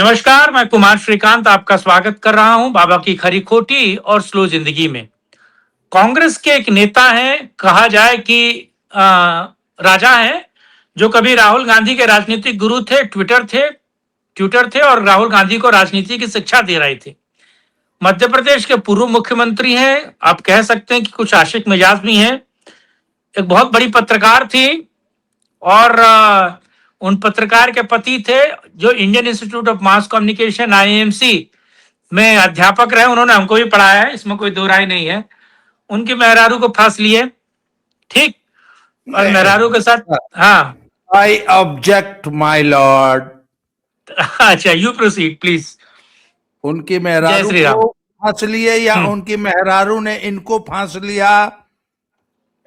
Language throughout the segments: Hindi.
नमस्कार, मैं कुमार श्रीकांत आपका स्वागत कर रहा हूं बाबा की खरी खोटी और स्लो जिंदगी में। कांग्रेस के एक नेता हैं, कहा जाए कि अ, राजा हैं, जो कभी राहुल गांधी के राजनीतिक गुरु थे, ट्विटर थे और राहुल गांधी को राजनीति की शिक्षा दे रहे थे। मध्य प्रदेश के पूर्व मुख्यमंत्री हैं, आप कह सकते हैं कि कुछ आशिक मिजाज भी हैं। एक बहुत बड़ी पत्रकार थी और उन पत्रकार के पति थे जो Indian institute of mass communication IMC में अध्यापक रहे। उन्होंने हमको भी पढ़ाया है, इसमें कोई दो राय नहीं है। उनकी मेहरारू को फांस लिए, ठीक, और मेहरारू के साथ, हाँ। I object my Lord. अच्छा, यू प्रोसीड प्लीज। उनकी जय मेहरारू श्री राम। को फांस लिए या हम्म। उनकी मेहरारू ने इनको फांस लिया,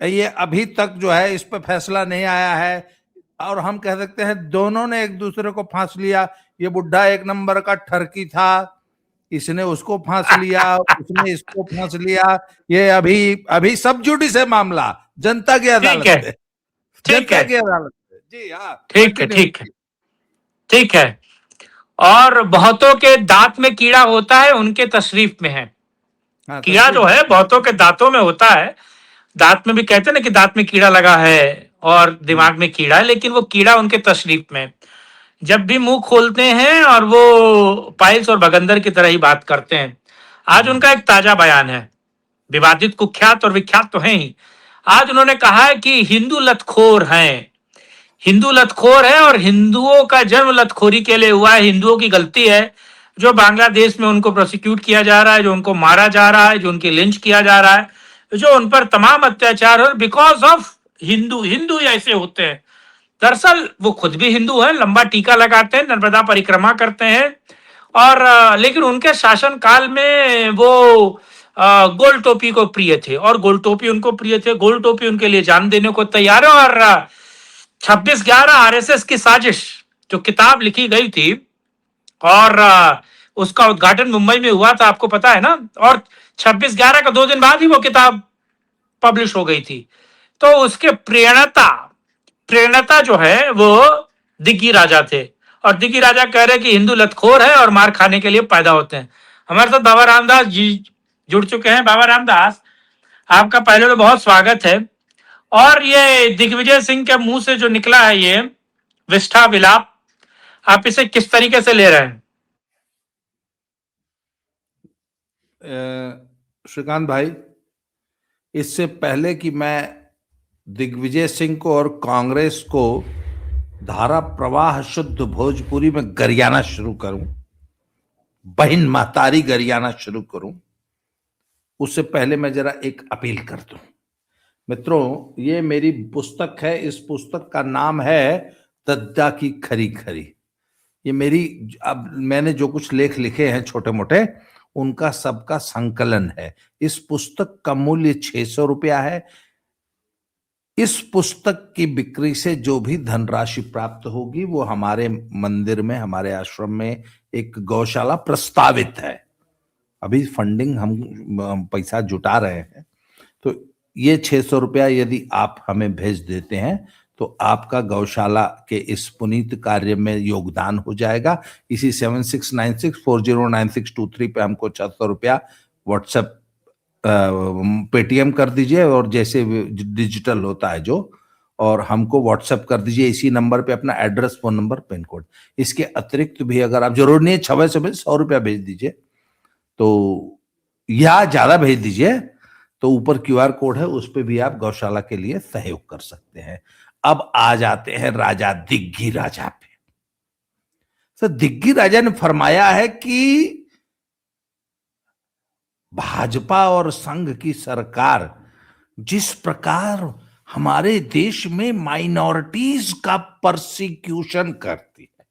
ये अभी तक जो है इस पर फैसला नहीं आया है। और हम कह सकते हैं दोनों ने एक दूसरे को फांस लिया। ये बुढ़ा एक नंबर का ठरकी था, इसने उसको फांस लिया, उसने इसको फांस लिया। ये अभी अभी सब जुडिस है मामला, जनता की ठीक अदालत है, है, ठीक जनता है, की अदालत है। जी हाँ, ठीक है, कंटिन्यू। ठीक है, ठीक है। और बहुतों के दांत में कीड़ा होता है, उनके तशरीफ में है। हाँ, कीड़ा तशरीफ जो में। है बहुतों के दांतों में होता है। दांत में भी कहते हैं ना कि दांत में कीड़ा लगा है और दिमाग में कीड़ा है, लेकिन वो कीड़ा उनके तशरीफ में है। जब भी मुंह खोलते हैं और वो पाइल्स और भगंदर की तरह ही बात करते हैं। आज हम्म। उनका एक ताजा बयान है, विवादित, कुख्यात और विख्यात तो है ही। आज उन्होंने कहा है कि हिंदू लतखोर हैं, हिंदू लतखोर है और हिंदुओं का जन्म लतखोरी के लिए हुआ है। हिंदुओं की गलती है जो बांग्लादेश में उनको प्रोसिक्यूट किया जा रहा है, जो उनको मारा जा रहा है, जो उनके लिंच किया जा रहा है, जो उन पर तमाम अत्याचार हो, बिकॉज ऑफ हिंदू। हिंदू ऐसे होते हैं। दरअसल वो खुद भी हिंदू हैं, लंबा टीका लगाते हैं, नर्मदा परिक्रमा करते हैं और लेकिन उनके शासन काल में वो गोल टोपी को प्रिय थे और गोल टोपी उनको प्रिय थे। गोल टोपी उनके लिए जान देने को तैयार है। और 26/11 आरएसएस की साजिश जो किताब लिखी गई थी और उसका उद्घाटन मुंबई में हुआ था, आपको पता है ना। और 26/11 का 2 दिन बाद ही वो किताब पब्लिश हो गई थी। तो उसके प्रेरणता प्रेरणता जो है वो दिग्गी राजा थे। और दिग्गी राजा कह रहे कि हिंदू लतखोर है और मार खाने के लिए पैदा होते हैं। हमारे साथ बाबा रामदास जी जुड़ चुके हैं। बाबा रामदास, आपका पहले तो बहुत स्वागत है। और ये दिग्विजय सिंह के मुंह से जो निकला है ये विष्ठा विलाप, आप इसे किस तरीके से ले रहे हैं? श्रीकांत भाई, इससे पहले कि मैं दिग्विजय सिंह को और कांग्रेस को धारा प्रवाह शुद्ध भोजपुरी में गरियाना शुरू करूं, बहन महतारी गरियाना शुरू करूं, उससे पहले मैं जरा एक अपील कर दूं। मित्रों, ये मेरी पुस्तक है। इस पुस्तक का नाम है दद्दा की खरी खरी। ये मेरी, अब मैंने जो कुछ लेख लिखे हैं छोटे मोटे, उनका सबका संकलन है। इस पुस्तक का मूल्य 600 रुपया है। इस पुस्तक की बिक्री से जो भी धनराशि प्राप्त होगी वो हमारे मंदिर में, हमारे आश्रम में एक गौशाला प्रस्तावित है। अभी फंडिंग हम पैसा जुटा रहे हैं। तो ये 600 रुपया यदि आप हमें भेज देते हैं तो आपका गौशाला के इस पुनीत कार्य में योगदान हो जाएगा। इसी 7696409623 पे हमको 600 रुपया व्हाट्सएप पेटीएम कर दीजिए, और जैसे डिजिटल होता है जो, और हमको व्हाट्सएप कर दीजिए इसी नंबर पे अपना address, phone number, pin code. इसके अतिरिक्त भी अगर आप, जरूर नहीं है 100 रुपया भेज दीजिए, तो या ज्यादा भेज दीजिए, तो ऊपर क्यूआर कोड है, उस पर भी आप गौशाला के लिए सहयोग कर सकते हैं। अब आ जाते हैं राजा दिग्गी राजा पे। तो दिग्गी राजा ने फरमाया है कि भाजपा और संघ की सरकार जिस प्रकार हमारे देश में माइनॉरिटीज का परसिक्यूशन करती है,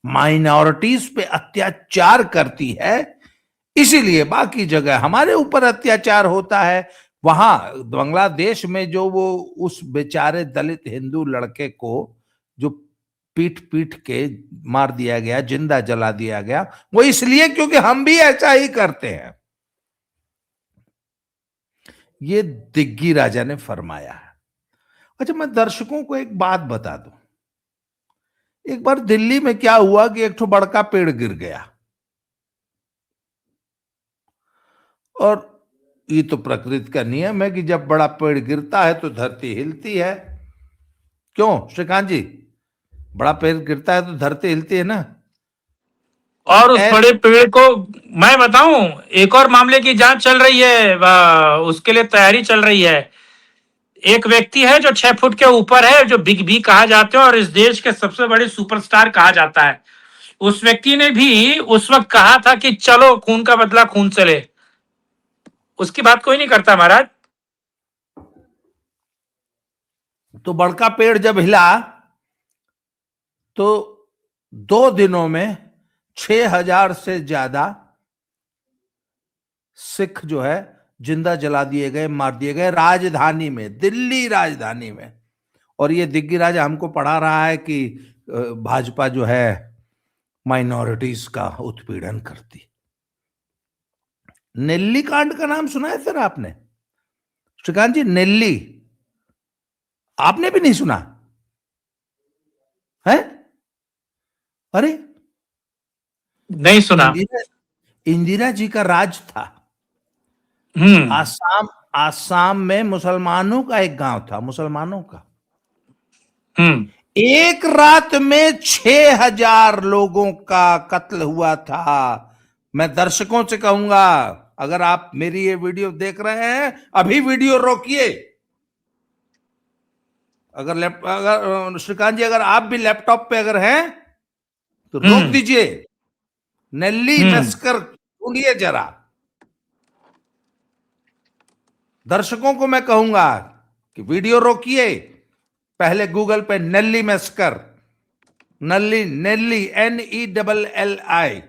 माइनॉरिटीज पे अत्याचार करती है, इसीलिए बाकी जगह हमारे ऊपर अत्याचार होता है। वहां बांग्लादेश में जो वो उस बेचारे दलित हिंदू लड़के को जो पीट पीट के मार दिया गया, जिंदा जला दिया गया, वो इसलिए क्योंकि हम भी ऐसा ही करते हैं। ये दिग्गी राजा ने फरमाया है। अच्छा, मैं दर्शकों को एक बात बता दूं। एक बार दिल्ली में क्या हुआ कि एक ठो बड़का पेड़ गिर गया, और ये तो प्रकृति का नियम है कि जब बड़ा पेड़ गिरता है तो धरती हिलती है। क्यों श्रीकांत जी, बड़ा पेड़ गिरता है तो धरती हिलती है ना। और उस बड़े पेड़ को मैं बताऊं, एक और मामले की जांच चल रही है, उसके लिए तैयारी चल रही है। एक व्यक्ति है जो 6 फुट के ऊपर है, जो बिग बी कहा जाते हैं और इस देश के सबसे बड़े सुपरस्टार कहा जाता है। उस व्यक्ति ने भी उस वक्त कहा था कि चलो खून का बदला खून से ले। उसकी बात कोई नहीं करता महाराज। तो बड़का पेड़ जब हिला तो 2 दिनों में 6,000 से ज्यादा सिख जो है जिंदा जला दिए गए, मार दिए गए, राजधानी में, दिल्ली राजधानी में। और ये दिग्विराज हमको पढ़ा रहा है कि भाजपा जो है माइनॉरिटीज का उत्पीड़न करती। नेल्ली कांड का नाम सुना है सर आपने? श्रीकांत जी, नेल्ली आपने भी नहीं सुना है? अरे नहीं सुना। इंदिरा जी का राज था। आसाम में मुसलमानों का एक गांव था, मुसलमानों का। एक रात में 6,000 लोगों का कत्ल हुआ था। मैं दर्शकों से कहूंगा, अगर आप मेरी ये वीडियो देख रहे हैं, अभी वीडियो रोकिए। अगर श्रीकांत जी, अगर आप भी लैपटॉप पे अगर हैं तो रोक दीजिए, नेल्ली मैसेकर ढूंढिए जरा। दर्शकों को मैं कहूंगा कि वीडियो रोकिए, पहले गूगल पे नेल्ली मैसेकर, नल्ली, नेल्ली, NELLI,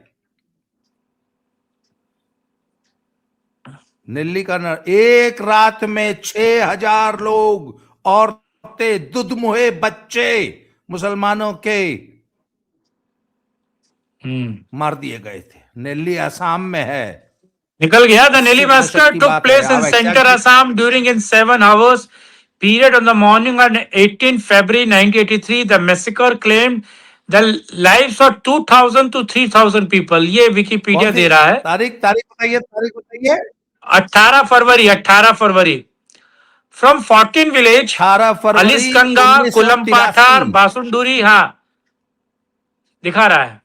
नेल्ली का एक रात में 6,000 लोग, औरतें, दुधमुहे बच्चे मुसलमानों के मार दिए गए थे। नेल्ली असम में है। निकल गया। The Nellie massacre took place in Center Assam during in 7 hours period on the morning on 18 February 1983. The massacre claimed the lives of 2,000 to 3,000 people. ये विकिपीडिया दे रहा है। तारीख बताइए। 18 फरवरी। From 14 village, अलिसगंगा, कुलमपाथार, बासुंडुरी, हाँ दिखा रहा है।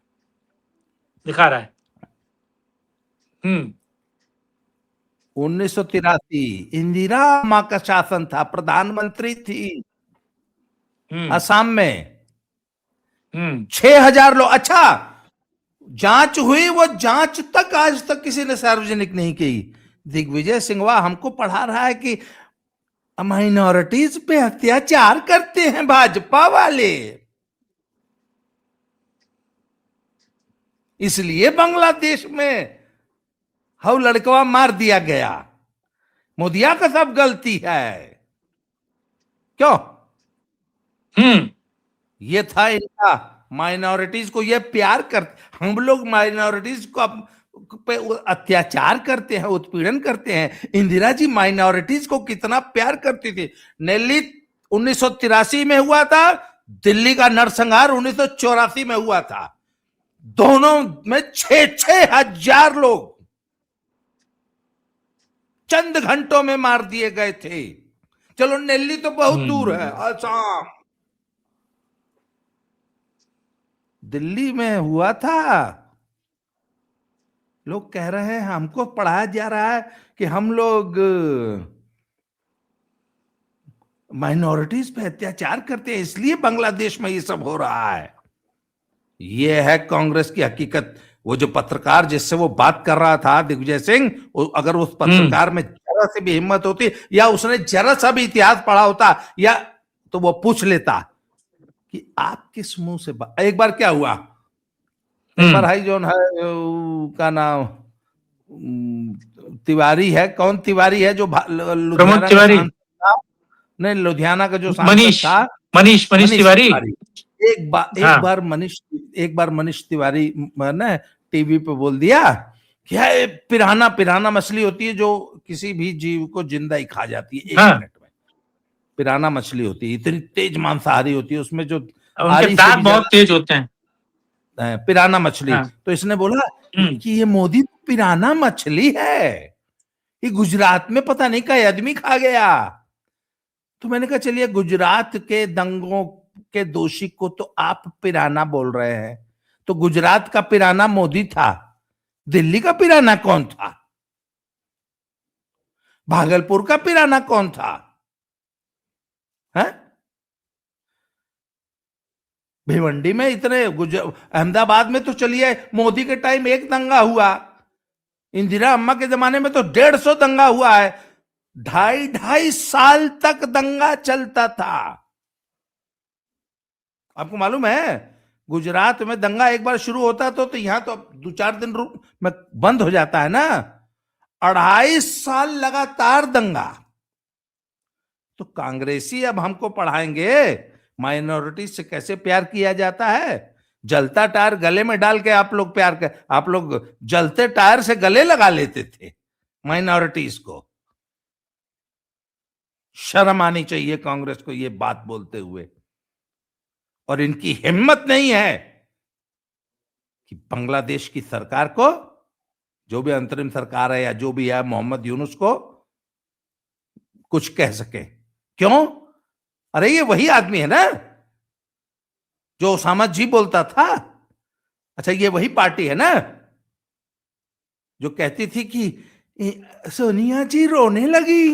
1983 इंदिरा माँ का शासन था, प्रधानमंत्री थी असम में। 6,000 लोग। अच्छा, जांच हुई, वो जांच तक आज तक किसी ने सार्वजनिक नहीं की। दिग्विजय सिंघवा हमको पढ़ा रहा है कि माइनॉरिटीज पे अत्याचार करते हैं भाजपा वाले, इसलिए बांग्लादेश में हाउ लड़कवा मार दिया गया। मोदिया का सब गलती है। क्यों? ये था इनका, माइनॉरिटीज को ये प्यार करते। हम लोग माइनॉरिटीज को पे अत्याचार करते हैं, उत्पीड़न करते हैं। इंदिरा जी माइनॉरिटीज को कितना प्यार करती थी। नेल्ली 1983 में हुआ था, दिल्ली का नरसंहार 1984 में हुआ था। दोनों में 6,000 लोग चंद घंटों में मार दिए गए थे। चलो नेल्ली तो बहुत दूर है, असम, दिल्ली में हुआ था। लोग कह रहे हैं, हमको पढ़ाया जा रहा है कि हम लोग माइनॉरिटीज पे अत्याचार करते हैं, इसलिए बांग्लादेश में ये सब हो रहा है। ये है कांग्रेस की हकीकत। वो जो पत्रकार जिससे वो बात कर रहा था, दिग्विजय सिंह, अगर उस पत्रकार में जरा से भी हिम्मत होती, या उसने जरा सा भी इतिहास पढ़ा होता, या तो वो पूछ लेता कि आप किस मुंह से एक बार क्या हुआ, एक बार हाई जोन है का नाम तिवारी है, कौन तिवारी है जो प्रमोद तिवारी, नहीं लुधियाना का जो मनीष था, मनीष तिवारी। एक बार मनीष तिवारी ने टीवी पे बोल दिया क्या पिराना मछली होती है जो किसी भी जीव को जिंदा ही खा जाती है 1 मिनट में। पिराना मछली होती है, इतनी तेज मांसाहारी होती है, उसमें जो उनके आरी से दांत भी बहुत तेज होते हैं। पिराना मछली। हाँ। तो इसने बोला हम्म। कि ये मोदी पिराना मछली है, ये गुजरात में पता नहीं क्या आदमी खा गया। तो मैंने कहा चलिए, गुजरात के दंगों के दोषी को तो आप पिराना बोल रहे हैं, तो गुजरात का पिराना मोदी था, दिल्ली का पिराना कौन था? भागलपुर का पिराना कौन था? है भिवंडी में इतने, अहमदाबाद में तो चलिए मोदी के टाइम एक दंगा हुआ, इंदिरा अम्मा के जमाने में तो 150 दंगा हुआ है, 2.5 साल तक दंगा चलता था। आपको मालूम है, गुजरात में दंगा एक बार शुरू होता तो यहां तो 2-4 दिन में बंद हो जाता है ना, 2.5 साल लगातार दंगा। तो कांग्रेसी अब हमको पढ़ाएंगे माइनॉरिटी से कैसे प्यार किया जाता है। जलता टायर गले में डाल के आप लोग प्यार कर, आप लोग जलते टायर से गले लगा लेते थे माइनॉरिटीज को। शर्म आनी चाहिए कांग्रेस को ये बात बोलते हुए। और इनकी हिम्मत नहीं है कि बांग्लादेश की सरकार को, जो भी अंतरिम सरकार है या जो भी है, मोहम्मद यूनुस को कुछ कह सके। क्यों? अरे ये वही आदमी है ना जो ओसामा जी बोलता था। अच्छा, ये वही पार्टी है ना जो कहती थी कि सोनिया जी रोने लगी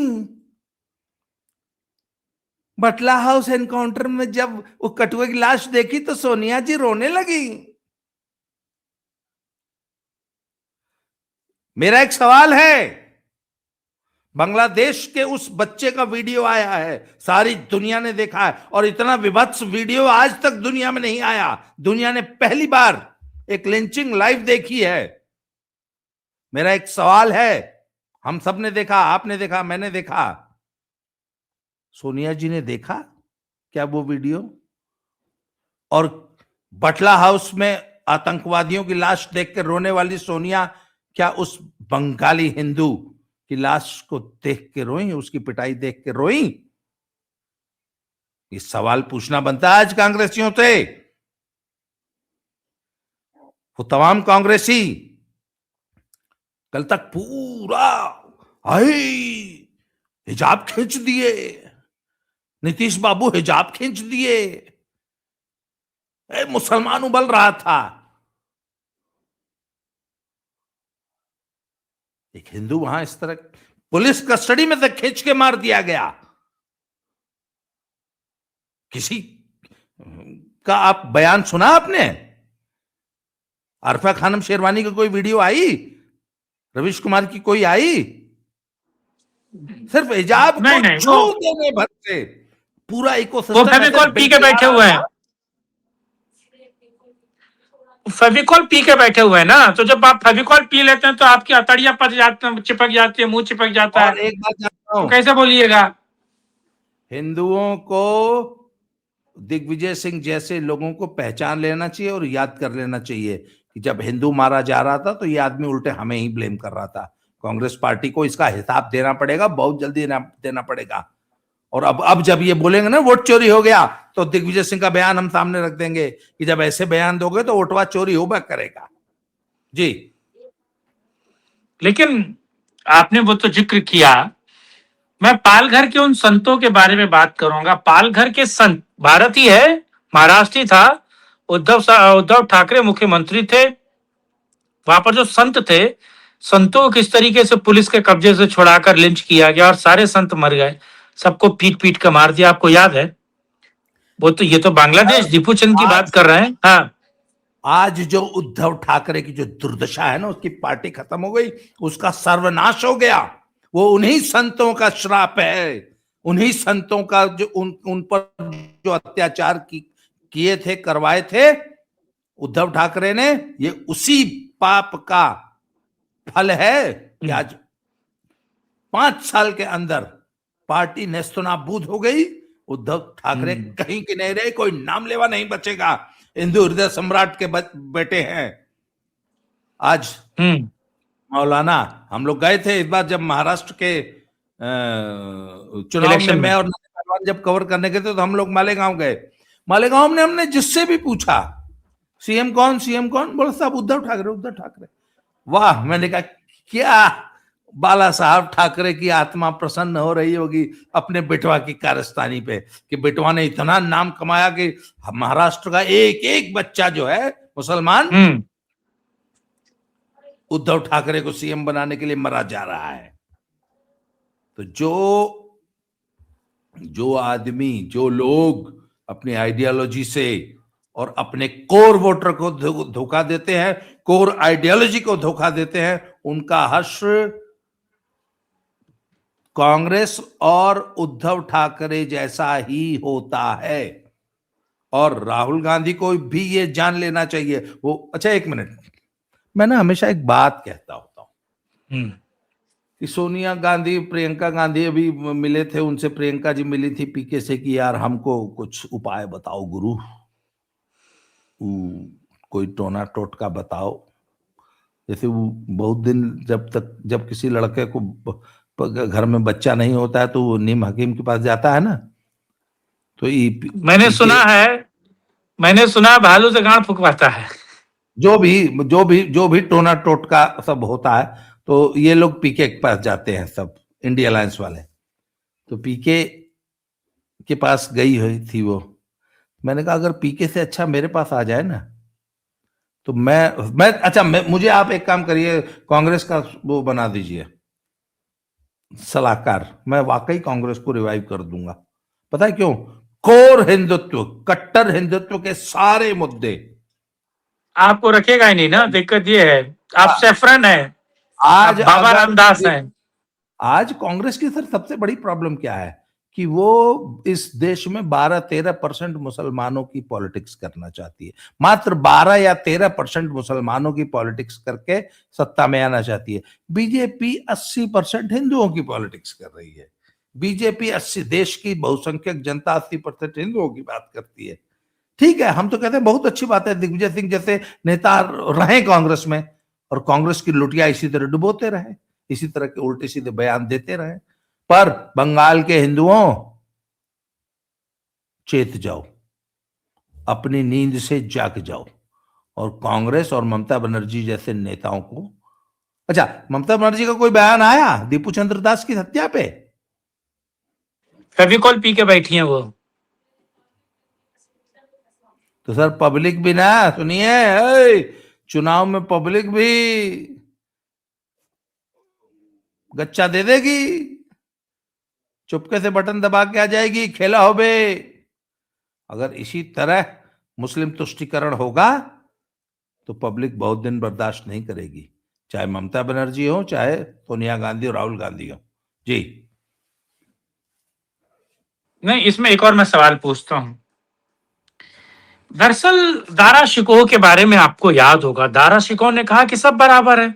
बटला हाउस एनकाउंटर में, जब वो कठुए की लाश देखी तो सोनिया जी रोने लगी। मेरा एक सवाल है, बांग्लादेश के उस बच्चे का वीडियो आया है, सारी दुनिया ने देखा है, और इतना विभत्स वीडियो आज तक दुनिया में नहीं आया। दुनिया ने पहली बार एक लिंचिंग लाइव देखी है। मेरा एक सवाल है, हम सब ने देखा, आपने देखा, मैंने देखा, सोनिया जी ने देखा क्या वो वीडियो? और बटला हाउस में आतंकवादियों की लाश देख कर रोने वाली सोनिया क्या उस बंगाली हिंदू की लाश को देख के रोई, उसकी पिटाई देख के रोई? ये सवाल पूछना बनता है आज कांग्रेसियों से। वो तमाम कांग्रेसी कल तक पूरा आई हिजाब खींच दिए, नीतीश बाबू हिजाब खींच दिए, मुसलमान उबल रहा था। एक हिंदू वहां इस तरह पुलिस कस्टडी में तक खींच के मार दिया गया। किसी का आप बयान सुना आपने? अरफा खानम शेरवानी की कोई वीडियो आई? रवीश कुमार की कोई आई? सिर्फ हिजाब को नहीं, छू देने भर से पूरा वो इकोसिस्टम फेविकॉल पी के बैठे हुए हैं, फेविकॉल पी के बैठे हुए हैं ना। तो जब आप फेविकॉल पी लेते हैं तो आपकी अतड़ियां पच जाते हैं, चिपक जाती है, मुंह चिपक जाता है, और एक बात जानता तो हूं, कैसे बोलिएगा? हिंदुओं को दिग्विजय सिंह जैसे लोगों को पहचान लेना चाहिए और याद कर लेना चाहिए कि जब हिंदू मारा जा रहा था तो ये आदमी उल्टे हमें ही ब्लेम कर रहा था। कांग्रेस पार्टी को इसका हिसाब देना पड़ेगा, बहुत जल्दी देना पड़ेगा। और अब जब ये बोलेंगे ना वोट चोरी हो गया, तो दिग्विजय सिंह का बयान हम सामने रख देंगे कि जब ऐसे बयान दोगे तो वोटवा चोरी होगा करेगा। जी, लेकिन आपने वो तो जिक्र किया, मैं पालघर के उन संतों के बारे में बात करूंगा। पालघर के संत, भारत ही है, महाराष्ट्र ही था, उद्धव ठाकरे मुख्यमंत्री थे। वहां पर जो संत थे, संतों को किस तरीके से पुलिस के कब्जे से छुड़ाकर लिंच किया गया और सारे संत मर गए, सबको पीट पीट कर मार दिया, आपको याद है? वो तो, ये तो बांग्लादेश, दीपू चंद की बात कर रहे हैं। हाँ, आज जो उद्धव ठाकरे की जो दुर्दशा है ना, उसकी पार्टी खत्म हो गई, उसका सर्वनाश हो गया। वो उन्हीं संतों का श्राप है, उन्हीं संतों का जो उन पर जो अत्याचार किए थे, करवाए थे उद्धव ठाकरे ने, ये उसी पाप का फल है कि आज 5 साल के अंदर पार्टी नेस्तनाबूद हो गई। उद्धव ठाकरे कहीं के नहीं रहे, कोई नाम लेवा नहीं बचेगा। हिंदू हृदय सम्राट के बेटे हैं। आज मौलाना, हम लोग गए थे इस बार जब महाराष्ट्र के चुनाव में मैं और मुसलमान जब कवर करने गए थे तो हम लोग मालेगांव गए। मालेगांव में हमने जिससे भी पूछा सीएम कौन, सीएम कौन, बोला साहब उद्धव ठाकरे, उद्धव ठाकरे। वाह, मैंने कहा क्या बाला साहब ठाकरे की आत्मा प्रसन्न हो रही होगी अपने बेटवा की कारस्तानी पे, कि बेटवा ने इतना नाम कमाया कि महाराष्ट्र का एक एक बच्चा जो है मुसलमान उद्धव ठाकरे को सीएम बनाने के लिए मरा जा रहा है। तो जो आदमी, जो लोग अपनी आइडियोलॉजी से और अपने कोर वोटर को धोखा देते हैं, कोर आइडियोलॉजी को धोखा देते हैं, उनका हश्र कांग्रेस और उद्धव ठाकरे जैसा ही होता है। और राहुल गांधी को भी ये जान लेना चाहिए। वो अच्छा, एक मिनट, मैं ना हमेशा एक बात कहता होता हूं कि सोनिया गांधी, प्रियंका गांधी अभी मिले थे, उनसे प्रियंका जी मिली थी पीके से कि यार हमको कुछ उपाय बताओ गुरु, कोई टोना टोटका बताओ। जैसे वो बहुत दिन जब किसी लड़के को घर में बच्चा नहीं होता है तो वो नीम हकीम के पास जाता है ना, तो मैंने सुना भालू से गांड फुकवाता है। जो भी टोना टोटका सब होता है, तो ये लोग पीके के पास जाते हैं सब, इंडिया अलायंस वाले। तो पीके के पास गई हुई थी वो। मैंने कहा अगर पीके से अच्छा मेरे पास आ जाए ना तो मुझे आप एक काम करिए, कांग्रेस का वो बना दीजिए सलाहकार, मैं वाकई कांग्रेस को रिवाइव कर दूंगा। पता है क्यों? कोर हिंदुत्व, कट्टर हिंदुत्व के सारे मुद्दे आपको रखेगा ही नहीं ना, दिक्कत ये है। आप सेफरन है, आज बाबा रामदास है। आज कांग्रेस की सर सबसे बड़ी प्रॉब्लम क्या है कि वो इस देश में 12-13% मुसलमानों की पॉलिटिक्स करना चाहती है। मात्र 12 या 13% मुसलमानों की पॉलिटिक्स करके सत्ता में आना चाहती है। बीजेपी 80% हिंदुओं की पॉलिटिक्स कर रही है। बीजेपी 80, देश की बहुसंख्यक जनता 80% हिंदुओं की बात करती है। ठीक है, हम तो कहते हैं बहुत अच्छी बात है, दिग्विजय सिंह जैसे नेता रहे कांग्रेस में और कांग्रेस की लुटिया इसी तरह डुबोते रहे, इसी तरह के उल्टे सीधे बयान देते रहे। पर बंगाल के हिंदुओं, चेत जाओ, अपनी नींद से जाग जाओ और कांग्रेस और ममता बनर्जी जैसे नेताओं को। अच्छा, ममता बनर्जी का कोई बयान आया दीपू चंद्र दास की हत्या पे? फेविकॉल पी के बैठी हैं वो। तो सर पब्लिक भी ना, सुनिए, चुनाव में पब्लिक भी गच्चा दे देगी, चुपके से बटन दबा के आ जाएगी, खेला हो बे। अगर इसी तरह मुस्लिम तुष्टीकरण होगा तो पब्लिक बहुत दिन बर्दाश्त नहीं करेगी, चाहे ममता बनर्जी हो, चाहे सोनिया गांधी और राहुल गांधी हो। जी नहीं, इसमें एक और मैं सवाल पूछता हूं। दरअसल दारा शिकोह के बारे में आपको याद होगा, दारा शिकोह ने कहा कि सब बराबर है।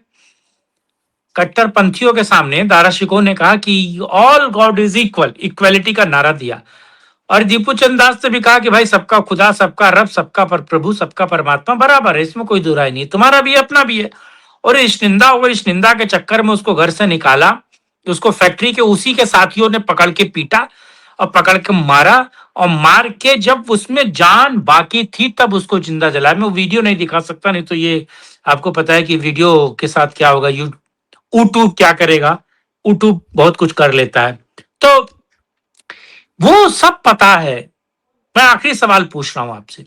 कट्टरपंथियों के सामने दारा शिकोह ने कहा कि all God is equal, equality का नारा दिया। और दीपू चंद दास ने भी कहा कि भाई सबका खुदा, सबका रब, सबका पर प्रभु, सबका परमात्मा बराबर है, इसमें कोई दुराई नहीं, तुम्हारा भी है अपना भी है। और इस निंदा के चक्कर में उसको घर से निकाला, उसको फैक्ट्री के उसी के साथियों ने पकड़ के पीटा और पकड़ के मारा, और मार के जब उसमें जान बाकी थी तब उसको जिंदा जलाया। मैं वो वीडियो नहीं दिखा सकता, नहीं तो ये आपको पता है कि वीडियो के साथ क्या होगा, यूट्यूब क्या करेगा, यूट्यूब बहुत कुछ कर लेता है। तो वो सब पता है। मैं आखिरी सवाल पूछ रहा हूं आपसे,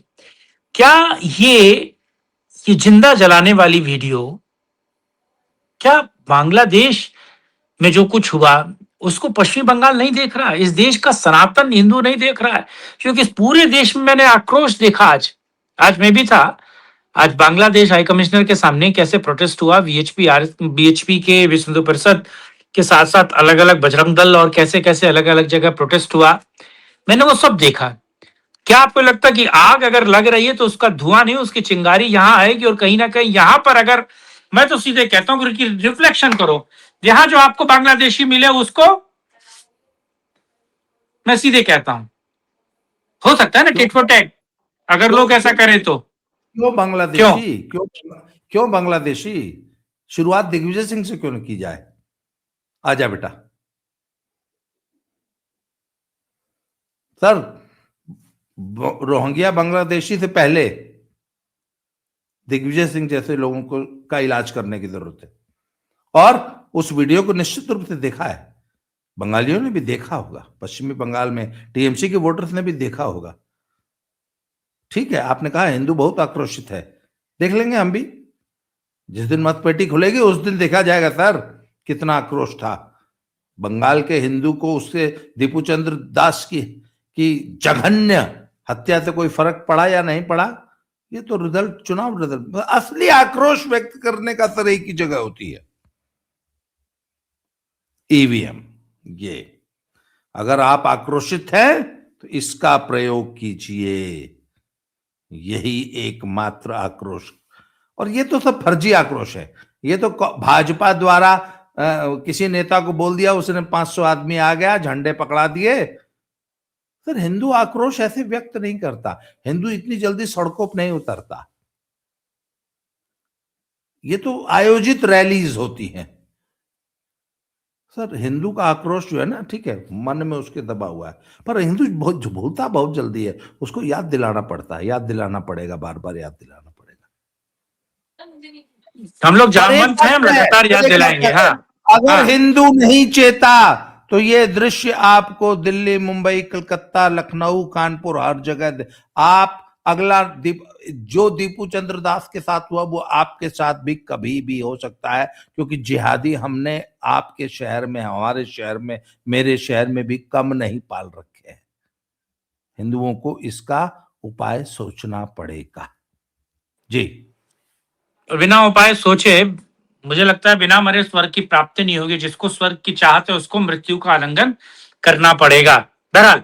क्या ये जिंदा जलाने वाली वीडियो, क्या बांग्लादेश में जो कुछ हुआ उसको पश्चिमी बंगाल नहीं देख रहा है, इस देश का सनातन हिंदू नहीं देख रहा है? क्योंकि इस पूरे देश में मैंने आक्रोश देखा। आज मैं भी था, आज बांग्लादेश हाई कमिश्नर के सामने कैसे प्रोटेस्ट हुआ, बीएचपी के विश्व हिंदू परिषद के साथ साथ अलग अलग बजरंग दल और कैसे कैसे अलग अलग जगह प्रोटेस्ट हुआ, मैंने वो सब देखा। क्या आपको लगता है कि आग अगर लग रही है तो उसका धुआं नहीं, उसकी चिंगारी यहां आएगी? और कहीं ना कहीं यहां पर अगर, मैं तो सीधे कहता हूं कि रिफ्लेक्शन करो, यहां जो आपको बांग्लादेशी मिले उसको, मैं सीधे कहता हूं हो सकता है ना टिट फॉर टैट, अगर लोग ऐसा करें तो। क्यों बांग्लादेशी? क्यों बांग्लादेशी? शुरुआत दिग्विजय सिंह से क्यों न की जाए? आजा बेटा। सर, रोहिंग्या बांग्लादेशी से पहले दिग्विजय सिंह जैसे लोगों को का इलाज करने की जरूरत है। और उस वीडियो को निश्चित रूप से देखा है, बंगालियों ने भी देखा होगा, पश्चिमी बंगाल में टीएमसी के वोटर्स ने भी देखा होगा। ठीक है, आपने कहा हिंदू बहुत आक्रोशित है, देख लेंगे हम भी। जिस दिन मतपेटी खुलेगी उस दिन देखा जाएगा सर कितना आक्रोश था। बंगाल के हिंदू को उससे दीपू चंद्र दास की जघन्य हत्या से कोई फर्क पड़ा या नहीं पड़ा, ये तो रिजल्ट, चुनाव रिजल्ट। असली आक्रोश व्यक्त करने का सर एक ही जगह होती है, ईवीएम। ये अगर आप आक्रोशित हैं तो इसका प्रयोग कीजिए, यही एकमात्र आक्रोश। और ये तो सब फर्जी आक्रोश है। ये तो भाजपा द्वारा किसी नेता को बोल दिया, उसने 500 आदमी आ गया, झंडे पकड़ा दिए। सर, हिंदू आक्रोश ऐसे व्यक्त नहीं करता, हिंदू इतनी जल्दी सड़कों पर नहीं उतरता। ये तो आयोजित रैलीज होती हैं। सर, हिंदू का आक्रोश जो है ना, ठीक है, मन में उसके दबा हुआ है, पर हिंदू बहुत भूलता बहुत जल्दी है, उसको याद दिलाना पड़ता है, याद दिलाना पड़ेगा, बार बार याद दिलाना पड़ेगा। हम लोग जामवंत हैं, हम लगातार याद दिलाएंगे। हाँ, अगर हिंदू नहीं चेता तो ये दृश्य आपको दिल्ली, मुंबई, कलकत्ता, लखनऊ, कानपुर, हर जगह आप अगला जो दीपू चंद्र दास के साथ हुआ वो आपके साथ भी कभी भी हो सकता है, क्योंकि जिहादी हमने आपके शहर में, हमारे शहर में, मेरे शहर में भी कम नहीं पाल रखे हैं। हिंदुओं को इसका उपाय सोचना पड़ेगा जी। बिना उपाय सोचे मुझे लगता है बिना मरे स्वर्ग की प्राप्ति नहीं होगी। जिसको स्वर्ग की चाहत है उसको मृत्यु का आलिंगन करना पड़ेगा। बहरहाल,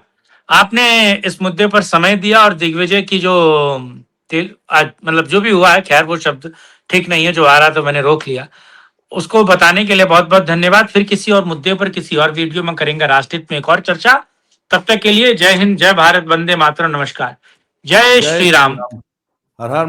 आपने इस मुद्दे पर समय दिया और दिग्विजय की जो मतलब जो भी हुआ है, खैर वो शब्द ठीक नहीं है, जो आ रहा तो मैंने रोक लिया, उसको बताने के लिए बहुत बहुत धन्यवाद। फिर किसी और मुद्दे पर किसी और वीडियो में करेंगे राष्ट्रहित में एक और चर्चा। तब तक के लिए जय हिंद, जय भारत, वंदे मातरम, नमस्कार, जय श्री राम, हर हर